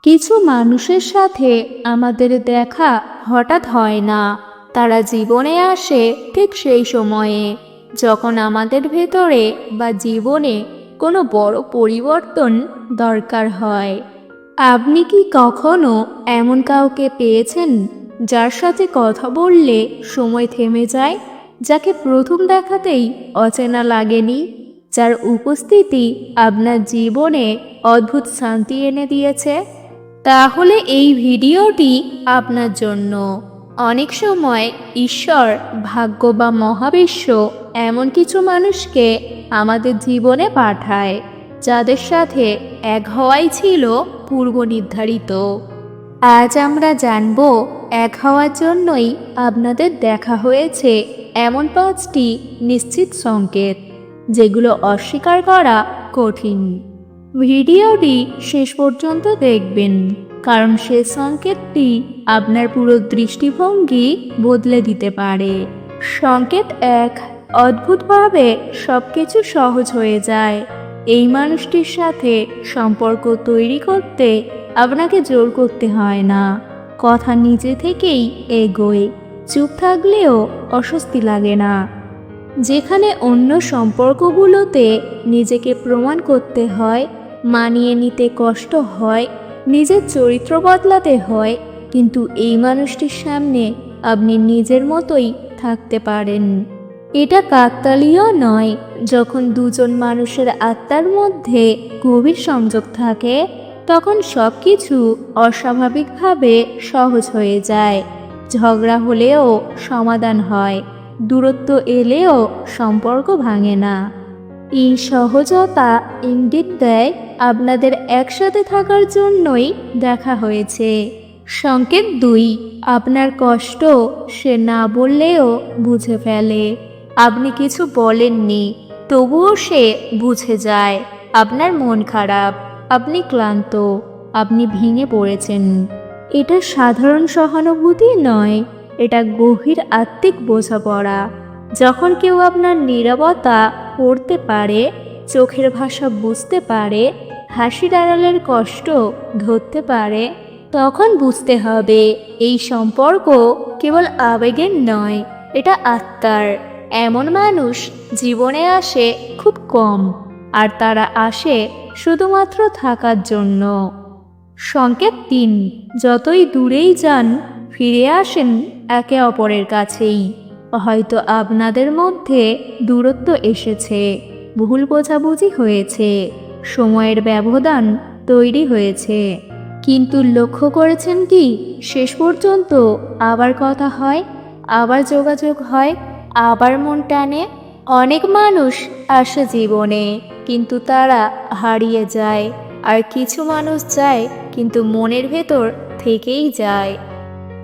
কিছু মানুষের সাথে আমাদের দেখা হঠাৎ হয় না। তারা জীবনে আসে ঠিক সেই সময়ে, যখন আমাদের ভেতরে বা জীবনে কোনো বড় পরিবর্তন দরকার হয়। আপনি কি কখনো এমন কাউকে পেয়েছেন যার সাথে কথা বললে সময় থেমে যায়, যাকে প্রথম দেখাতেই অচেনা লাগেনি, যার উপস্থিতি আপনার জীবনে অদ্ভুত শান্তি এনে দিয়েছে? তাহলে এই ভিডিওটি আপনার জন্য। অনেক সময় ঈশ্বর, ভাগ্য বা মহাবিশ্ব এমন কিছু মানুষকে আমাদের জীবনে পাঠায়, যাদের সাথে এক হওয়াই ছিল পূর্ব নির্ধারিত। আজ আমরা জানব এক হওয়ার জন্যই আপনাদের দেখা হয়েছে এমন 5টি নিশ্চিত সংকেত, যেগুলো অস্বীকার করা কঠিন। ভিডিওটি শেষ পর্যন্ত দেখবেন, কারণ সে সংকেতটি আপনার পুরো দৃষ্টিভঙ্গি বদলে দিতে পারে। সংকেত 1, অদ্ভুতভাবে সবকিছু সহজ হয়ে যায়। এই মানুষটির সাথে সম্পর্ক তৈরি করতে আপনাকে জোর করতে হয় না। কথা নিজে থেকেই এগোয়, চুপ থাকলেও অস্বস্তি লাগে না। যেখানে অন্য সম্পর্কগুলোতে নিজেকে প্রমাণ করতে হয়, মানিয়ে নিতে কষ্ট হয়, নিজের চরিত্র বদলাতে হয়, কিন্তু এই মানুষটির সামনে আপনি নিজের মতোই থাকতে পারেন। এটা কাকতালীয় নয়। যখন দুজন মানুষের আত্মার মধ্যে গভীর সংযোগ থাকে, তখন সব কিছু অস্বাভাবিকভাবে সহজ হয়ে যায়। ঝগড়া হলেও সমাধান হয়, দূরত্ব এলেও সম্পর্ক ভাঙে না। এই সহজতা ইঙ্গিত দেয় আপনাদের একসাথে থাকার জন্যই দেখা হয়েছে। সংকেত 2, আপনার কষ্ট সে না বললেও বুঝে ফেলে। আপনি কিছু বলেননি, তবুও সে বুঝে যায়। আপনার মন খারাপ, আপনি ক্লান্ত, আপনি ভেঙে পড়েছেন। এটা সাধারণ সহানুভূতি নয়, এটা গভীর আত্মিক বোঝাপড়া। যখন কেউ আপনার নীরবতা পড়তে পারে, চোখের ভাষা বুঝতে পারে, হাসির আড়ালের কষ্ট ধরতে পারে, তখন বুঝতে হবে এই সম্পর্ক কেবল আবেগের নয়, এটা আত্মার। এমন মানুষ জীবনে আসে খুব কম, আর তারা আসে শুধুমাত্র থাকার জন্য। সংকেত 3, যতই দূরেই যান, ফিরে আসেন একে অপরের কাছেই। হয়তো আপনাদের মধ্যে দূরত্ব এসেছে, ভুল বোঝাবুঝি হয়েছে, সময়ের ব্যবধান তৈরি হয়েছে, কিন্তু লক্ষ্য করেছেন কি, শেষ পর্যন্ত আবার কথা হয়, আবার যোগাযোগ হয়, আবার মন টানে। অনেক মানুষ আসে জীবনে, কিন্তু তারা হারিয়ে যায়। আর কিছু মানুষ যায়, কিন্তু মনের ভেতর থেকেই যায়।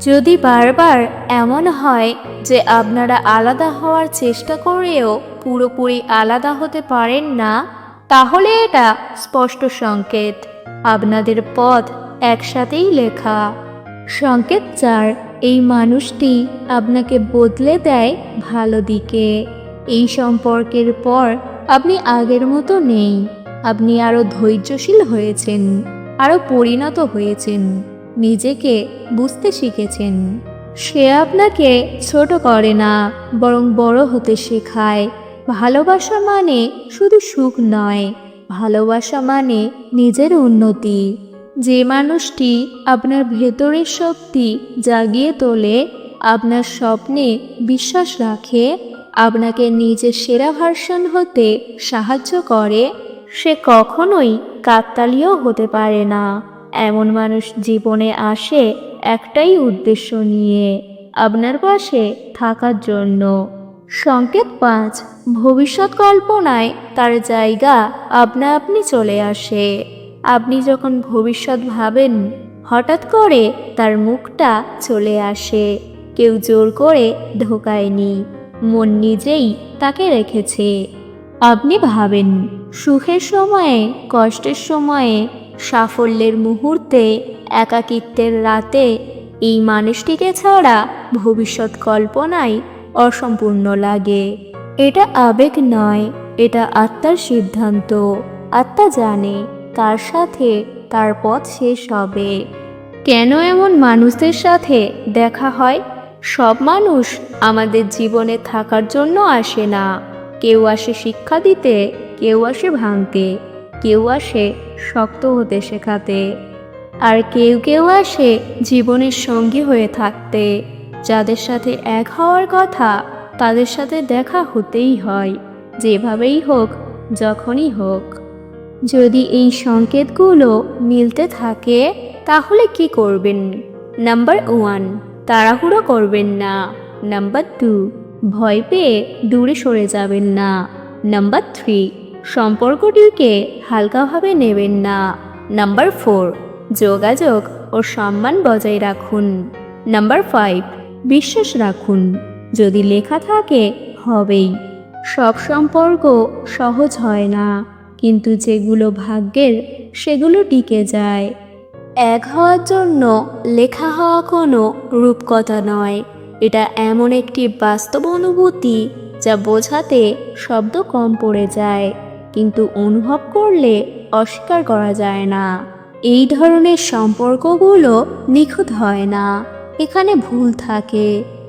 যদি বারবার এমন হয় যে আপনারা আলাদা হওয়ার চেষ্টা করেও পুরোপুরি আলাদা হতে পারেন না, তাহলে এটা স্পষ্ট সংকেত আপনাদের পথ একসাথেই লেখা। সংকেত 4, এই মানুষটি আপনাকে বদলে দেয় ভালো দিকে। এই সম্পর্কের পর আপনি আগের মতো নেই। আপনি আরও ধৈর্যশীল হয়েছেন, আরও পরিণত হয়েছেন, নিজেকে বুঝতে শিখেছেন। সে আপনাকে ছোট করে না, বরং বড় হতে শেখায়। ভালোবাসা মানে শুধু সুখ নয়, ভালোবাসা মানে নিজের উন্নতি। যে মানুষটি আপনার ভেতরের শক্তি জাগিয়ে তোলে, আপনার স্বপ্নে বিশ্বাস রাখে, আপনাকে নিজের সেরা ভার্সন হতে সাহায্য করে, সে কখনোই কাকতালীয় হতে পারে না। এমন মানুষ জীবনে আসে একটাই উদ্দেশ্য নিয়ে, আপনার পাশে থাকার জন্য। সংকেত 5, ভবিষ্যৎ কল্পনায় তার জায়গা আপনা আপনি চলে আসে। আপনি যখন ভবিষ্যৎ ভাবেন, হঠাৎ করে তার মুখটা চলে আসে। কেউ জোর করে ঢোকায়নি, মন নিজেই তাকে রেখেছে। আপনি ভাবেন সুখের সময়ে, কষ্টের সময়ে, সাফল্যের মুহূর্তে, একাকিত্বের রাতে, এই মানুষটিকে ছাড়া ভবিষ্যৎ কল্পনায় অসম্পূর্ণ লাগে। এটা আবেগ নয়, এটা আত্মার সিদ্ধান্ত। আত্মা জানে কার সাথে তার পথ শেষ হবে। কেন এমন মানুষদের সাথে দেখা হয়? সব মানুষ আমাদের জীবনে থাকার জন্য আসে না। কেউ আসে শিক্ষা দিতে, কেউ আসে ভাঙতে, কেউ আসে শক্ত হতে শেখাতে, আর কেউ কেউ আসে জীবনের সঙ্গী হয়ে থাকতে। যাদের সাথে এক হওয়ার কথা তাদের সাথে দেখা হতেই হয়, যেভাবেই হোক, যখনই হোক। যদি এই সংকেতগুলো মিলতে থাকে তাহলে কি করবেন? নাম্বার 1, তাড়াহুড়ো করবেন না। নাম্বার 2, ভয় পেয়ে দূরে সরে যাবেন না। নাম্বার 3, সম্পর্কটিকে হালকাভাবে নেবেন না। নাম্বার 4, যোগাযোগ ও সম্মান বজায় রাখুন। নাম্বার 5, বিশ্বাস রাখুন। যদি লেখা থাকে হবেই। সব সম্পর্ক সহজ হয় না, কিন্তু যেগুলো ভাগ্যের সেগুলো টিকে যায়। এক হওয়ার জন্য লেখা হওয়া কোনো রূপকথা নয়, এটা এমন একটি বাস্তব অনুভূতি যা বোঝাতে শব্দ কম পড়ে যায়, কিন্তু অনুভব করলে অস্বীকার করা যায় না। এই ধরনের সম্পর্কগুলো নিখুঁত হয় না। এখানে ভুল থাকে,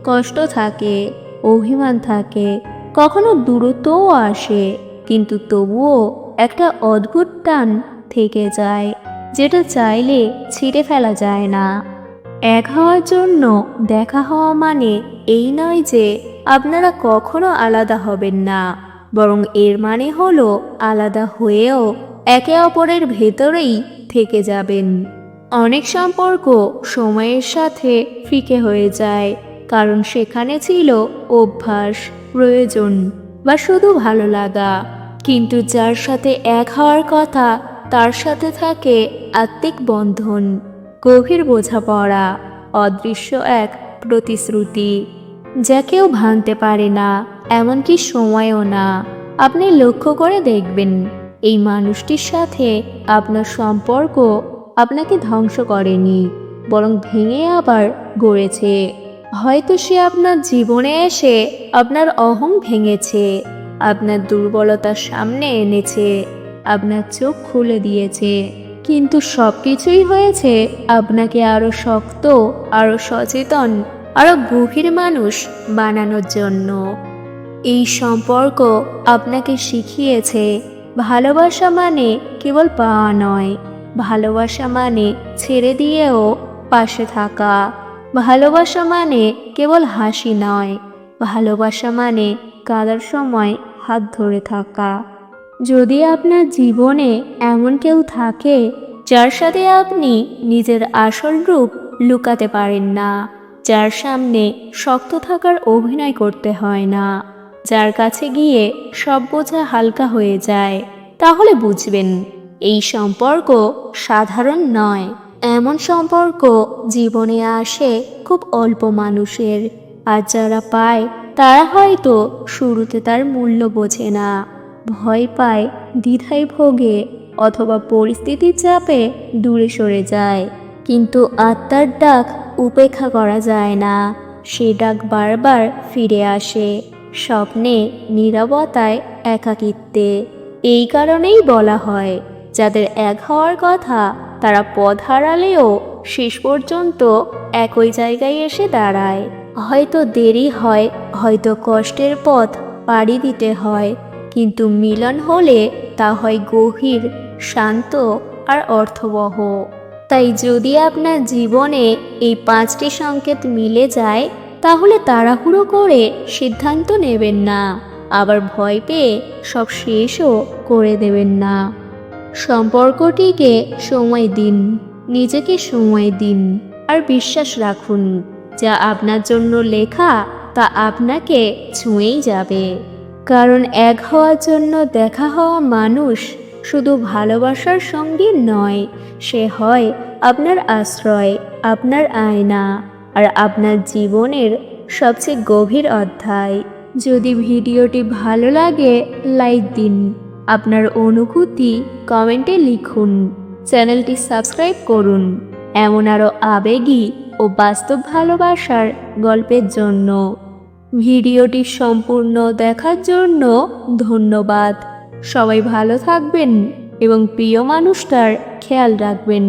কষ্ট থাকে, অভিমান থাকে, কখনো দূরত্বও আসে, কিন্তু তবুও একটা অদ্ভুত টান থেকে যায়, যেটা চাইলে ছিঁড়ে ফেলা যায় না। এক হওয়ার জন্য দেখা হওয়া মানে এই নয় যে আপনারা কখনো আলাদা হবেন না, বরং এর মানে হলো আলাদা হয়েও একে অপরের ভেতরেই থেকে যাবেন। অনেক সম্পর্ক সময়ের সাথে ফিকে হয়ে যায়, কারণ সেখানে ছিল অভ্যাস, প্রয়োজন বা শুধু ভালো লাগা। কিন্তু যার সাথে এক হওয়ার কথা তার সাথে থাকে আত্মিক বন্ধন, গভীর বোঝাপড়া, অদৃশ্য এক প্রতিশ্রুতি যা কেউ ভাঙতে পারে না, এমনকি সময়ও না। আপনি লক্ষ্য করে দেখবেন, এই মানুষটির সাথে আপনার সম্পর্ক আপনাকে ধ্বংস করেনি, বরং ভেঙে আবার গড়েছে। হয়তো সে আপনার জীবনে এসে আপনার অহং ভেঙেছে, আপনার দুর্বলতার সামনে এনেছে, আপনার চোখ খুলে দিয়েছে, কিন্তু সব কিছুই হয়েছে আপনাকে আরো শক্ত, আরো সচেতন, আরো গভীর মানুষ বানানোর জন্য। এই সম্পর্ক আপনাকে শিখিয়েছে ভালোবাসা মানে কেবল পাওয়া নয়, ভালোবাসা মানে ছেড়ে দিয়েও পাশে থাকা, ভালোবাসা মানে কেবল হাসি নয়, ভালোবাসা মানে কাদার সময় হাত ধরে থাকা। যদি আপনার জীবনে এমন কেউ থাকে যার সাথে আপনি নিজের আসল রূপ লুকাতে পারেন না, যার সামনে শক্ত থাকার অভিনয় করতে হয় না, যার কাছে গিয়ে সব বোঝা হালকা হয়ে যায়, তাহলে বুঝবেন এই সম্পর্ক সাধারণ নয়। এমন সম্পর্ক জীবনে আসে খুব অল্প মানুষের, আর যারা পায় তারা হয়তো শুরুতে তার মূল্য বোঝে না, ভয় পায়, দ্বিধায় ভোগে, অথবা পরিস্থিতির চাপে দূরে সরে যায়। কিন্তু আত্মার ডাক উপেক্ষা করা যায় না, সে ডাক বারবার ফিরে আসে, স্বপ্নে, নীরবতায়, একাকিত্বে। এই কারণেই বলা হয়, যাদের এক হওয়ার কথা তারা পথ হারালেও শেষ পর্যন্ত একই জায়গায় এসে দাঁড়ায়। হয়তো দেরি হয়, হয়তো কষ্টের পথ পাড়ি দিতে হয়, কিন্তু মিলন হলে তা হয় গভীর, শান্ত আর অর্থবহ। তাই যদি আপনার জীবনে এই 5টি সংকেত মিলে যায়, তাহলে তাড়াহুড়ো করে সিদ্ধান্ত নেবেন না, আবার ভয় পেয়ে সব শেষও করে দেবেন না। সম্পর্কটিকে সময় দিন, নিজেকে সময় দিন, আর বিশ্বাস রাখুন, যা আপনার জন্য লেখা তা আপনাকে ছুঁয়েই যাবে। কারণ এক হওয়ার জন্য দেখা হওয়া মানুষ শুধু ভালোবাসার সঙ্গী নয়, সে হয় আপনার আশ্রয়, আপনার আয়না, আর আপনার জীবনের সবচেয়ে গভীর অধ্যায়। যদি ভিডিওটি ভালো লাগে লাইক দিন, আপনার অনুভূতি কমেন্টে লিখুন, চ্যানেলটি সাবস্ক্রাইব করুন এমন আরও আবেগী ও বাস্তব ভালোবাসার গল্পের জন্য। ভিডিওটি সম্পূর্ণ দেখার জন্য ধন্যবাদ। সবাই ভালো থাকবেন এবং প্রিয় মানুষটার খেয়াল রাখবেন।